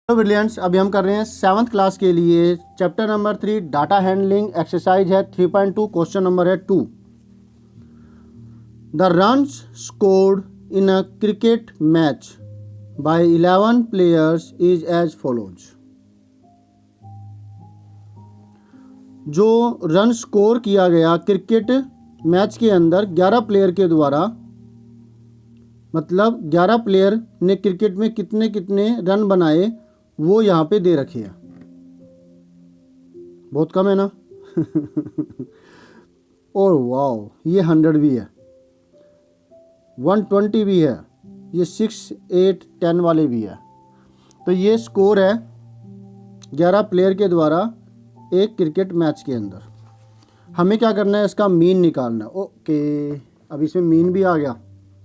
Hello brilliants, अभी हम कर रहे हैं 7th क्लास के लिए chapter number 3 data handling. Exercise है 3.2, क्वेश्चन नंबर है 2। The runs scored in a cricket match by 11 players is as follows. जो रन स्कोर किया गया क्रिकेट मैच के अंदर 11 प्लेयर के द्वारा, मतलब 11 प्लेयर ने क्रिकेट में कितने कितने रन बनाए वो यहाँ पे दे रखे हैं। बहुत कम है ना। और वाओ, ये 100 भी है, 120 भी है, ये 6, 8, 10 वाले भी है। तो ये स्कोर है 11 प्लेयर के द्वारा एक क्रिकेट मैच के अंदर। हमें क्या करना है, इसका मीन निकालना है। ओके, अब इसमें मीन भी आ गया।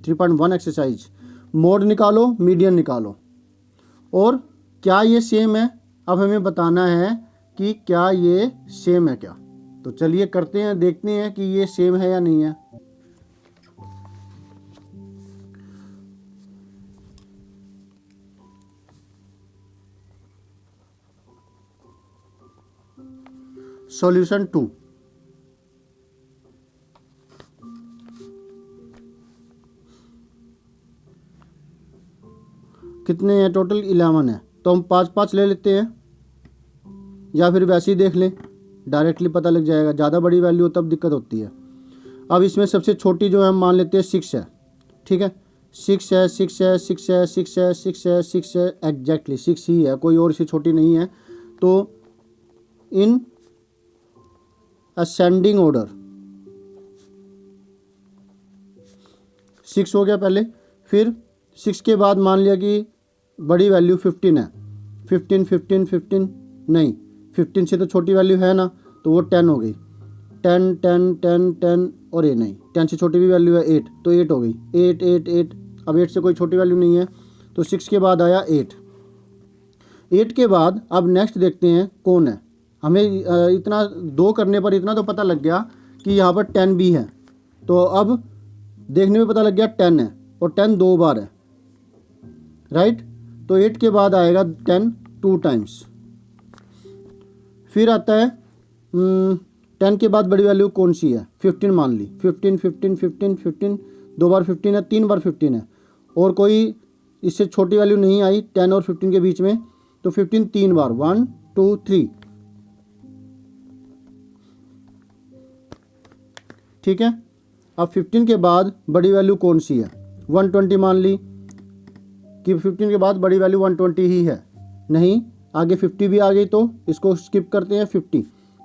3.1 एक्सरसाइज, मोड निकालो, मीडियन निकालो और क्या ये सेम है। अब हमें बताना है कि क्या ये सेम है क्या। तो चलिए करते हैं, देखते हैं कि ये सेम है या नहीं है। सॉल्यूशन 2। कितने हैं टोटल? 11 है। तो हम 5-5 ले लेते हैं या फिर वैसे ही देख लें, डायरेक्टली पता लग जाएगा। ज़्यादा बड़ी वैल्यू हो तब दिक्कत होती है। अब इसमें सबसे छोटी जो है हम मान लेते हैं 6 है। ठीक है, 6 है, 6 है, 6 है, 6 है, 6 है, 6 है, एग्जैक्टली 6 ही है, कोई और इससे छोटी नहीं है। तो इन असेंडिंग ऑर्डर 6 हो गया पहले। फिर 6 के बाद मान लिया कि बड़ी वैल्यू 15 है। 15, 15, 15 नहीं, 15 से तो छोटी वैल्यू है ना, तो वो 10 हो गई। 10, 10, 10, 10 और ये नहीं, 10 से छोटी भी वैल्यू है 8, तो 8 हो गई। 8, 8, 8। अब 8 से कोई छोटी वैल्यू नहीं है, तो 6 के बाद आया 8। 8 के बाद अब नेक्स्ट देखते हैं कौन है। हमें इतना 2 करने पर इतना तो पता लग गया कि यहाँ पर 10 भी है। तो अब देखने में पता लग गया 10 है, और 10 2 बार है, राइट। तो 8 के बाद आएगा 10 2 टाइम्स। फिर आता है 10 के बाद बड़ी वैल्यू कौन सी है? 15 मान ली। 15, 15, 15, 15 2 बार 15 है, 3 बार 15 है, और कोई इससे छोटी वैल्यू नहीं आई 10 और 15 के बीच में। तो 15 3 बार, 1 2 3। ठीक है, अब 15 के बाद बड़ी वैल्यू कौन सी है? 120 मान ली कि 15 के बाद बड़ी वैल्यू 120 ही है। नहीं, आगे 50 भी आ गई, तो इसको स्किप करते हैं। 50,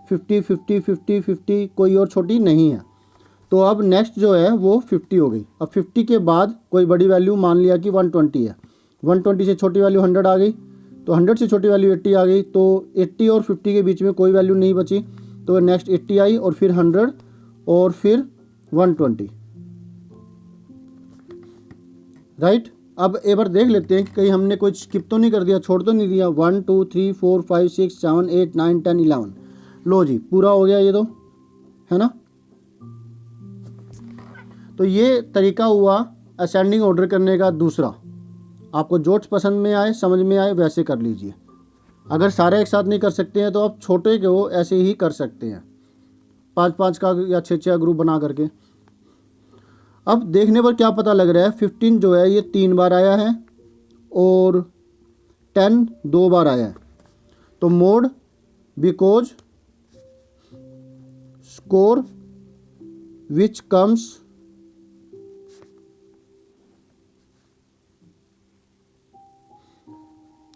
50, 50, 50, 50 कोई और छोटी नहीं है। तो अब नेक्स्ट जो है वो 50 हो गई। अब 50 के बाद कोई बड़ी वैल्यू मान लिया कि 120 है। 120 से छोटी वैल्यू 100 आ गई, तो 100 से छोटी वैल्यू 80 आ गई। तो 80 और 50 के बीच में कोई वैल्यू नहीं बची, तो नेक्स्ट 80 आई, और फिर 100 और फिर 120, राइट। अब एक बार देख लेते हैं कहीं हमने कोई स्किप तो नहीं कर दिया, छोड़ तो नहीं दिया। 1 2 3 4 5 6 7 8 9 10 11। लो जी, पूरा हो गया ये, तो है ना। तो ये तरीका हुआ असेंडिंग ऑर्डर करने का दूसरा। आपको जो पसंद में आए, समझ में आए, वैसे कर लीजिए। अगर सारे एक साथ नहीं कर सकते हैं तो आप छोटे को ऐसे ही कर सकते हैं, 5-5 का या 6-6 ग्रुप बना करके। अब देखने पर क्या पता लग रहा है, 15 जो है ये 3 बार आया है और 10 2 बार आया है। तो mode because score which comes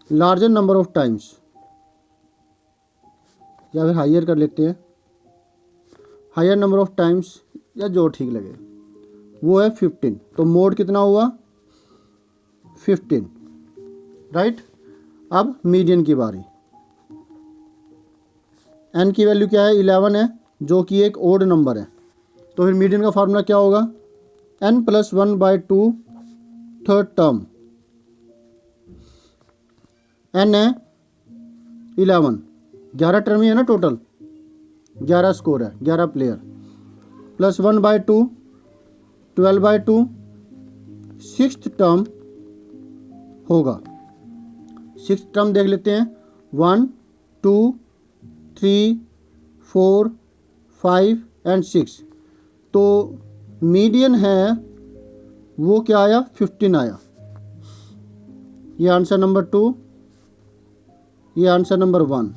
larger number of times, या फिर हायर कर लेते हैं, हायर नंबर ऑफ टाइम्स, या जो ठीक लगे, वो है 15। तो मोड कितना हुआ? 15, राइट। अब मीडियन की बारी। एन की वैल्यू क्या है? 11 है, जो कि एक ओड नंबर है। तो फिर मीडियन का फार्मूला क्या होगा? n + 1/2 third term. n है 11, 11 टर्म ही है ना टोटल, 11 स्कोर है, 11 प्लेयर, प्लस 1/2 12/2 6th टर्म होगा। सिक्स टर्म देख लेते हैं, 1 2 3 4 5 एंड 6। तो मीडियन है वो क्या आया, 15 आया। ये आंसर नंबर 2, ये आंसर नंबर 1।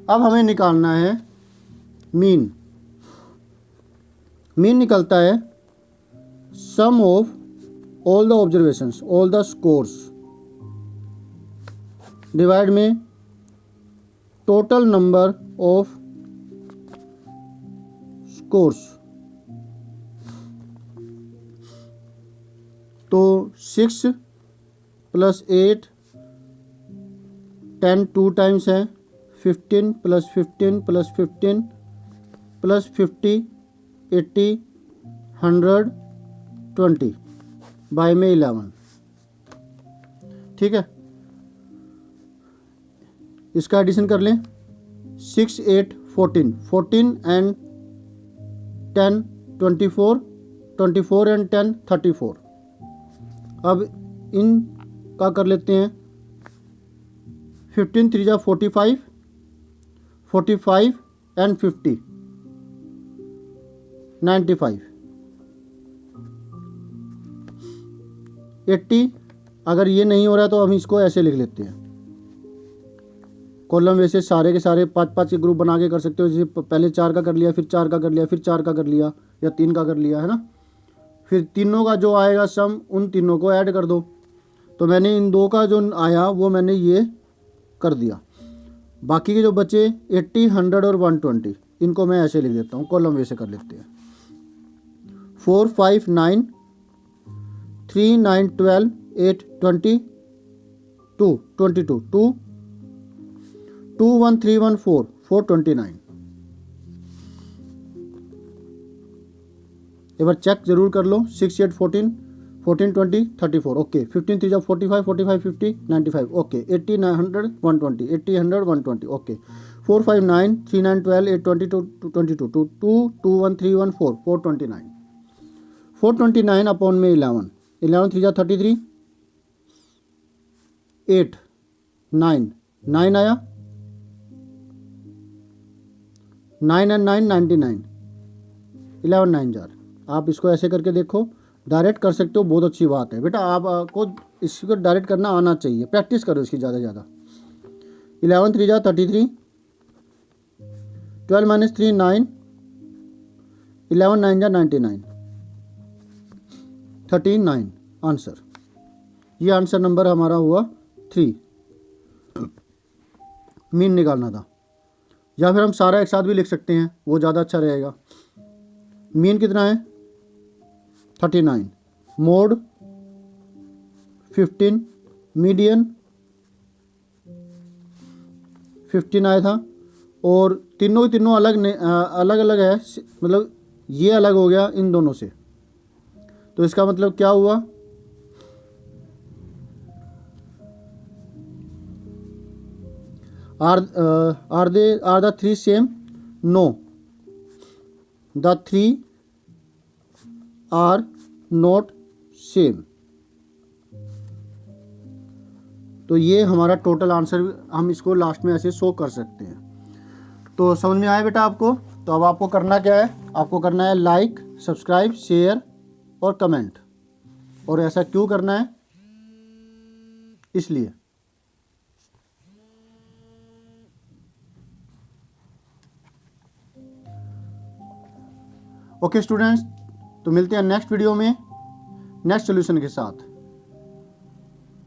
अब हमें निकालना है मीन। मीन निकलता है sum of all the observations, all the scores divide में टोटल नंबर ऑफ स्कोर्स। तो 6 + 8 10 2 टाइम्स है, 15 + 15 + 15 + 50 80 100 20 बाय में 11। ठीक है, इसका एडिशन कर लें, 6 8 14 14 एंड 10 24 24 एंड 10 34। अब इन का कर लेते हैं, 15 3 जा 45 45 एंड 50 95 80। अगर ये नहीं हो रहा तो हम इसको ऐसे लिख लेते हैं, कॉलम वैसे सारे के सारे 5-5 के ग्रुप बना के कर सकते हो। जैसे पहले 4 का कर लिया, फिर 4 का कर लिया, फिर 4 का कर लिया, या 3 का कर लिया, है ना। फिर तीनों का जो आएगा सम, उन तीनों को ऐड कर दो। तो मैंने इन दो का जो आया वो मैंने ये कर दिया। बाकी के जो बचे 80 100 और 120, इनको मैं ऐसे लिख देता हूँ, कॉलम वैसे कर लेते हैं। 4 5 9 3 9 12 8 20 2 22 2 2 1 3 1 4 4 29। एक बार चेक जरूर कर लो। 6 8 14 14 20 34 ओके। 15 3 45 45 50 95 ओके। 80 900 120 80 100 120 ओके। 4 5 9 3 9 12 8 22 22 2 2 2 1 3 1 4 429 429 अपॉन में 11 11 3 33 8 9 9 आया, 9 एंड 9 99 11 9 जार। आप इसको ऐसे करके देखो, डायरेक्ट कर सकते हो, बहुत अच्छी बात है बेटा। आपको इसको डायरेक्ट करना आना चाहिए, प्रैक्टिस करो इसकी ज़्यादा से ज़्यादा। 11 3 जा 33 12 - 3 9 11 9 जा 99 39 आंसर। ये आंसर नंबर हमारा हुआ 3। मीन निकालना था, या फिर हम सारा एक साथ भी लिख सकते हैं, वो ज़्यादा अच्छा रहेगा। मीन कितना है 39, मोड 15, मीडियन 15 आया था। और तीनों के तीनों अलग अलग है, मतलब ये अलग हो गया इन दोनों से। तो इसका मतलब क्या हुआ, are the three same? No, the three are not same. तो ये हमारा टोटल आंसर, हम इसको लास्ट में ऐसे शो कर सकते हैं। तो समझ में आया बेटा आपको? तो अब आपको करना क्या है, आपको करना है लाइक, सब्सक्राइब, शेयर और कमेंट। और ऐसा क्यों करना है, इसलिए। ओके स्टूडेंट्स, तो मिलते हैं नेक्स्ट वीडियो में नेक्स्ट सॉल्यूशन के साथ।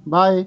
बाय।